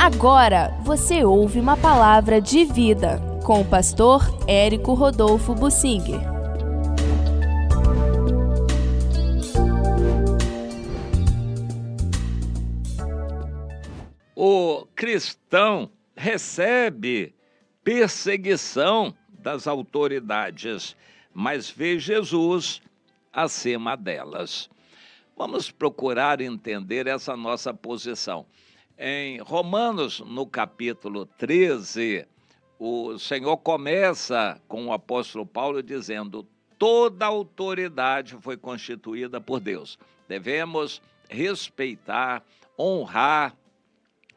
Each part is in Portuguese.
Agora você ouve uma palavra de vida com o pastor Érico Rodolfo Bussinger. O cristão recebe perseguição das autoridades, mas vê Jesus acima delas. Vamos procurar entender essa nossa posição. Em Romanos, no capítulo 13, o Senhor começa com o apóstolo Paulo dizendo: toda autoridade foi constituída por Deus. Devemos respeitar, honrar,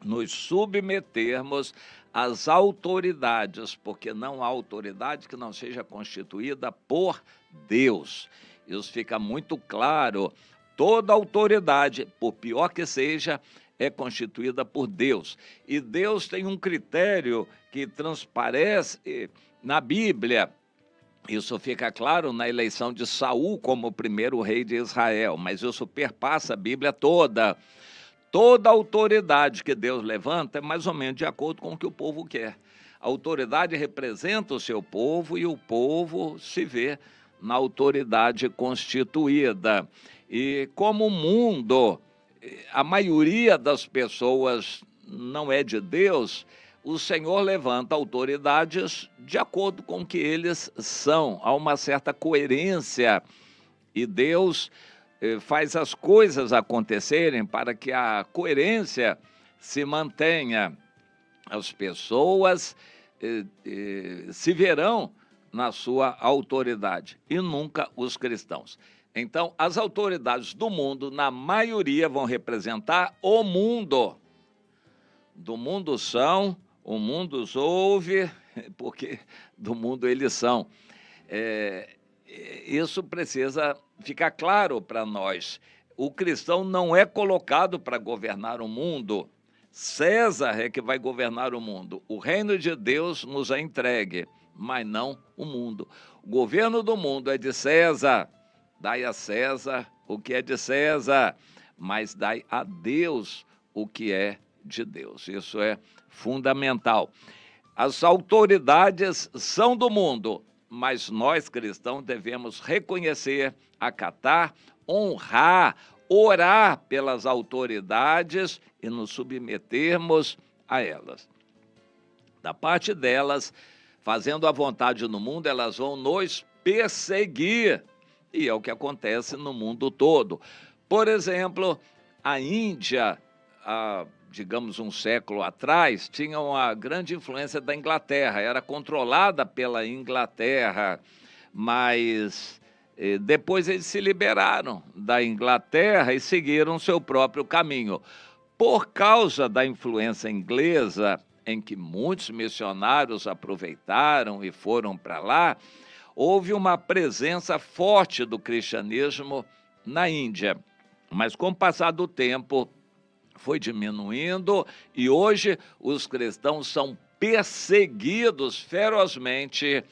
nos submetermos às autoridades, porque não há autoridade que não seja constituída por Deus. Isso fica muito claro. Toda autoridade, por pior que seja, é constituída por Deus. E Deus tem um critério que transparece na Bíblia. Isso fica claro na eleição de Saul como o primeiro rei de Israel, mas isso perpassa a Bíblia toda. Toda autoridade que Deus levanta é mais ou menos de acordo com o que o povo quer. A autoridade representa o seu povo e o povo se vê na autoridade constituída. E como o mundo, a maioria das pessoas não é de Deus, o Senhor levanta autoridades de acordo com o que eles são. Há uma certa coerência e Deus faz as coisas acontecerem para que a coerência se mantenha. As pessoas se verão na sua autoridade e nunca os cristãos. Então, as autoridades do mundo, na maioria, vão representar o mundo. Do mundo são, o mundo os ouve, porque do mundo eles são. Isso precisa ficar claro para nós. O cristão não é colocado para governar o mundo. César é que vai governar o mundo. O reino de Deus nos é entregue, mas não o mundo. O governo do mundo é de César. Dai a César o que é de César, mas dai a Deus o que é de Deus. Isso é fundamental. As autoridades são do mundo, mas nós cristãos devemos reconhecer, acatar, honrar, orar pelas autoridades e nos submetermos a elas. Da parte delas, fazendo a vontade no mundo, elas vão nos perseguir. E é o que acontece no mundo todo. Por exemplo, a Índia, digamos um século atrás, tinha uma grande influência da Inglaterra, era controlada pela Inglaterra, mas depois eles se liberaram da Inglaterra e seguiram seu próprio caminho. Por causa da influência inglesa, em que muitos missionários aproveitaram e foram para lá, houve uma presença forte do cristianismo na Índia, mas com o passar do tempo foi diminuindo e hoje os cristãos são perseguidos ferozmente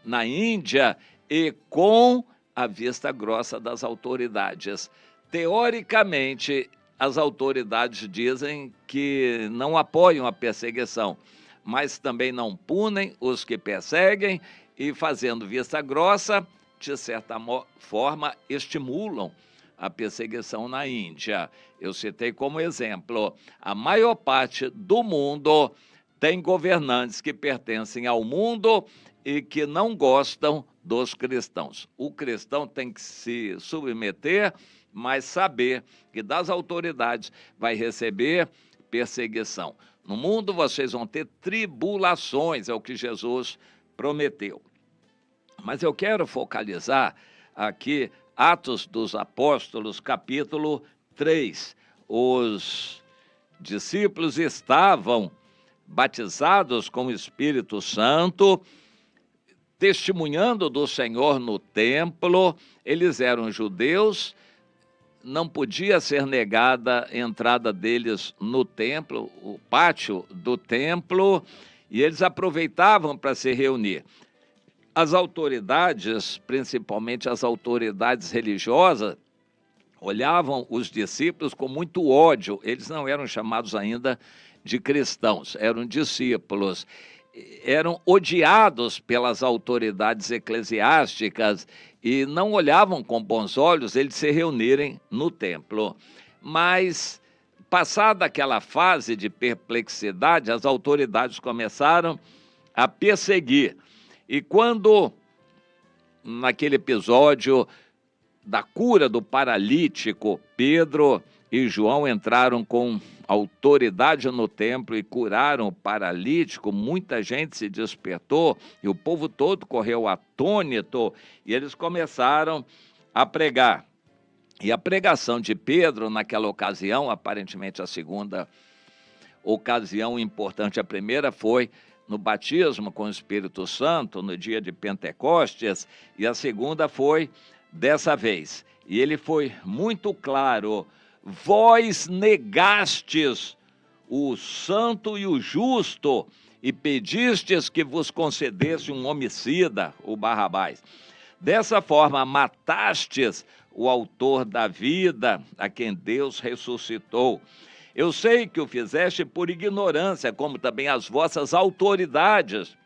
na Índia e com a vista grossa das autoridades. Teoricamente, as autoridades dizem que não apoiam a perseguição, mas também não punem os que perseguem e, fazendo vista grossa, de certa forma, estimulam a perseguição na Índia. Eu citei como exemplo, a maior parte do mundo tem governantes que pertencem ao mundo e que não gostam dos cristãos. O cristão tem que se submeter, mas saber que das autoridades vai receber perseguição. No mundo vocês vão ter tribulações, é o que Jesus prometeu. Mas eu quero focalizar aqui Atos dos Apóstolos, capítulo 3. Os discípulos estavam batizados com o Espírito Santo, testemunhando do Senhor no templo. Eles eram judeus, não podia ser negada a entrada deles no templo, o pátio do templo, e eles aproveitavam para se reunir. As autoridades, principalmente as autoridades religiosas, olhavam os discípulos com muito ódio. Eles não eram chamados ainda de cristãos, eram discípulos. Eram odiados pelas autoridades eclesiásticas e não olhavam com bons olhos eles se reunirem no templo. Mas, passada aquela fase de perplexidade, as autoridades começaram a perseguir. E quando, naquele episódio da cura do paralítico, Pedro e João entraram com autoridade no templo e curaram o paralítico, muita gente se despertou e o povo todo correu atônito e eles começaram a pregar. E a pregação de Pedro naquela ocasião, aparentemente a segunda ocasião importante, a primeira foi no batismo com o Espírito Santo, no dia de Pentecostes, e a segunda foi dessa vez. E ele foi muito claro: vós negastes o santo e o justo e pedistes que vos concedesse um homicida, o Barrabás. Dessa forma matastes o autor da vida, a quem Deus ressuscitou. Eu sei que o fizeste por ignorância, como também as vossas autoridades,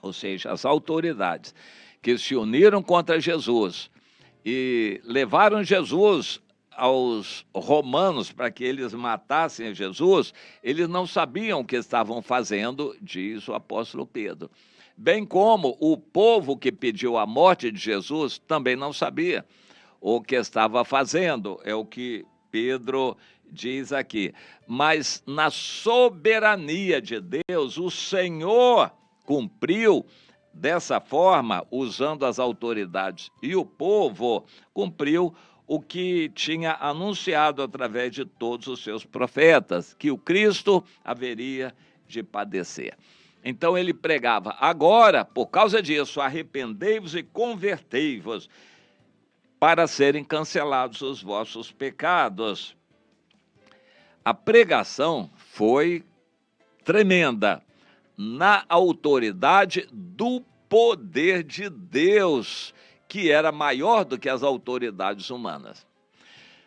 ou seja, as autoridades que se uniram contra Jesus e levaram Jesus aos romanos para que eles matassem Jesus, eles não sabiam o que estavam fazendo, diz o apóstolo Pedro. Bem como o povo que pediu a morte de Jesus também não sabia o que estava fazendo, é o que Pedro diz aqui. Mas na soberania de Deus, o Senhor cumpriu dessa forma, usando as autoridades, e o povo cumpriu o que tinha anunciado através de todos os seus profetas, que o Cristo haveria de padecer. Então ele pregava: agora, por causa disso, arrependei-vos e convertei-vos, para serem cancelados os vossos pecados. A pregação foi tremenda, na autoridade do poder de Deus, que era maior do que as autoridades humanas.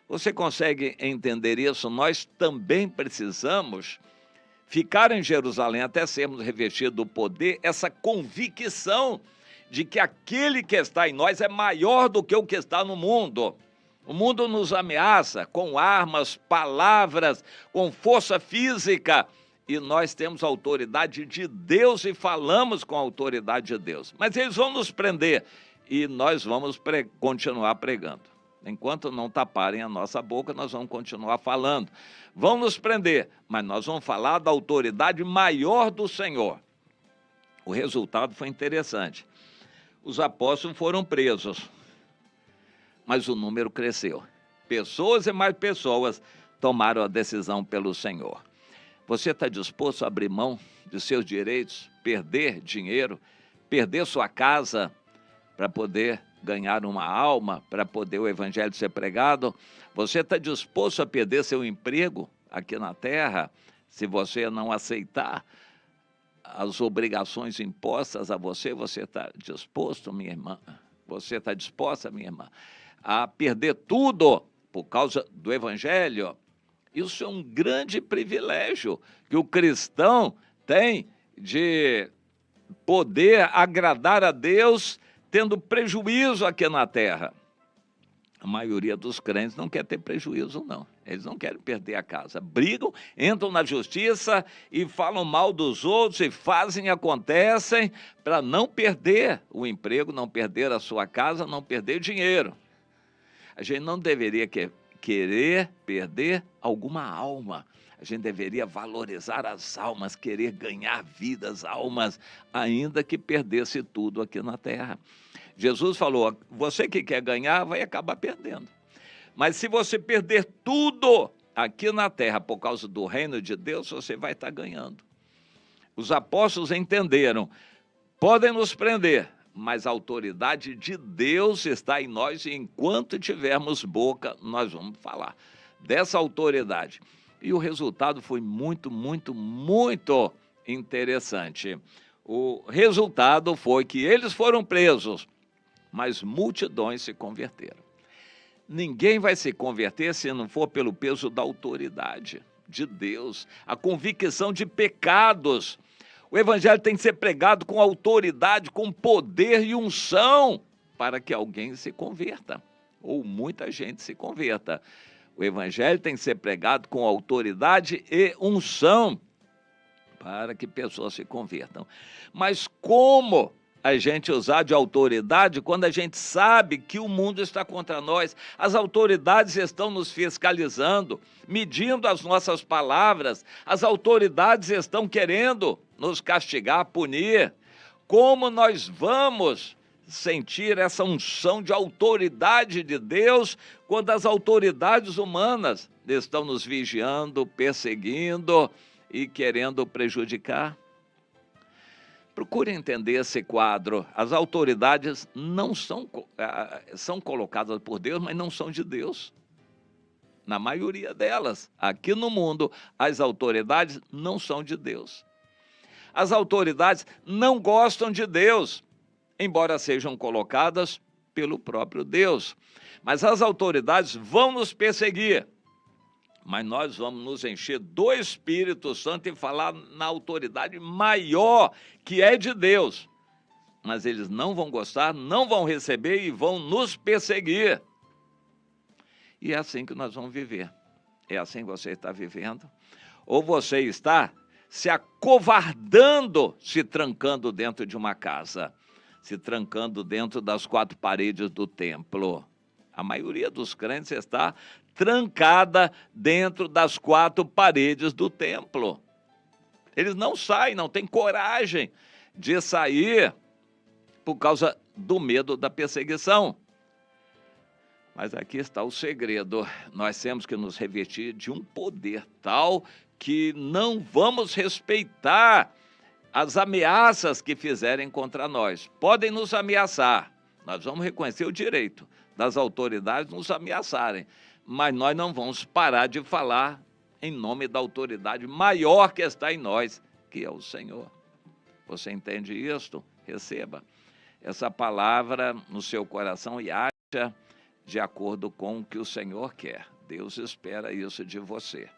Você consegue entender isso? Nós também precisamos ficar em Jerusalém até sermos revestidos do poder, essa convicção de que aquele que está em nós é maior do que o que está no mundo. O mundo nos ameaça com armas, palavras, com força física, e nós temos a autoridade de Deus e falamos com a autoridade de Deus. Mas eles vão nos prender e nós vamos continuar pregando. Enquanto não taparem a nossa boca, nós vamos continuar falando. Vão nos prender, mas nós vamos falar da autoridade maior do Senhor. O resultado foi interessante. Os apóstolos foram presos, mas o número cresceu. Pessoas e mais pessoas tomaram a decisão pelo Senhor. Você está disposto a abrir mão de seus direitos, perder dinheiro, perder sua casa para poder ganhar uma alma, para poder o evangelho ser pregado? Você está disposto a perder seu emprego aqui na terra, se você não aceitar as obrigações impostas a você? Você está disposto, minha irmã? Você está disposta, minha irmã, a perder tudo por causa do evangelho? Isso é um grande privilégio que o cristão tem, de poder agradar a Deus tendo prejuízo aqui na terra. A maioria dos crentes não quer ter prejuízo, não. Eles não querem perder a casa. Brigam, entram na justiça e falam mal dos outros e fazem e acontecem para não perder o emprego, não perder a sua casa, não perder dinheiro. A gente não deveria querer perder alguma alma. A gente deveria valorizar as almas, querer ganhar vidas, almas, ainda que perdesse tudo aqui na terra. Jesus falou: você que quer ganhar vai acabar perdendo. Mas se você perder tudo aqui na terra por causa do reino de Deus, você vai estar ganhando. Os apóstolos entenderam: podem nos prender, mas a autoridade de Deus está em nós, e enquanto tivermos boca, nós vamos falar dessa autoridade. E o resultado foi muito, muito, muito interessante. O resultado foi que eles foram presos, mas multidões se converteram. Ninguém vai se converter se não for pelo peso da autoridade de Deus, a convicção de pecados. O evangelho tem que ser pregado com autoridade, com poder e unção, para que alguém se converta, ou muita gente se converta. O evangelho tem que ser pregado com autoridade e unção, para que pessoas se convertam. Mas como a gente usar de autoridade quando a gente sabe que o mundo está contra nós? As autoridades estão nos fiscalizando, medindo as nossas palavras, as autoridades estão querendo nos castigar, punir. Como nós vamos sentir essa unção de autoridade de Deus quando as autoridades humanas estão nos vigiando, perseguindo e querendo prejudicar? Procure entender esse quadro. As autoridades não são colocadas por Deus, mas não são de Deus. Na maioria delas, aqui no mundo, as autoridades não são de Deus. As autoridades não gostam de Deus, embora sejam colocadas pelo próprio Deus. Mas as autoridades vão nos perseguir. Mas nós vamos nos encher do Espírito Santo e falar na autoridade maior que é de Deus. Mas eles não vão gostar, não vão receber e vão nos perseguir. E é assim que nós vamos viver. É assim que você está vivendo? Ou você está se acovardando, se trancando dentro de uma casa, se trancando dentro das quatro paredes do templo? A maioria dos crentes está trancada dentro das quatro paredes do templo. Eles não saem, não têm coragem de sair por causa do medo da perseguição. Mas aqui está o segredo. Nós temos que nos revestir de um poder tal que não vamos respeitar as ameaças que fizerem contra nós. Podem nos ameaçar. Nós vamos reconhecer o direito das autoridades nos ameaçarem, mas nós não vamos parar de falar em nome da autoridade maior que está em nós, que é o Senhor. Você entende isto? Receba essa palavra no seu coração e haja de acordo com o que o Senhor quer. Deus espera isso de você.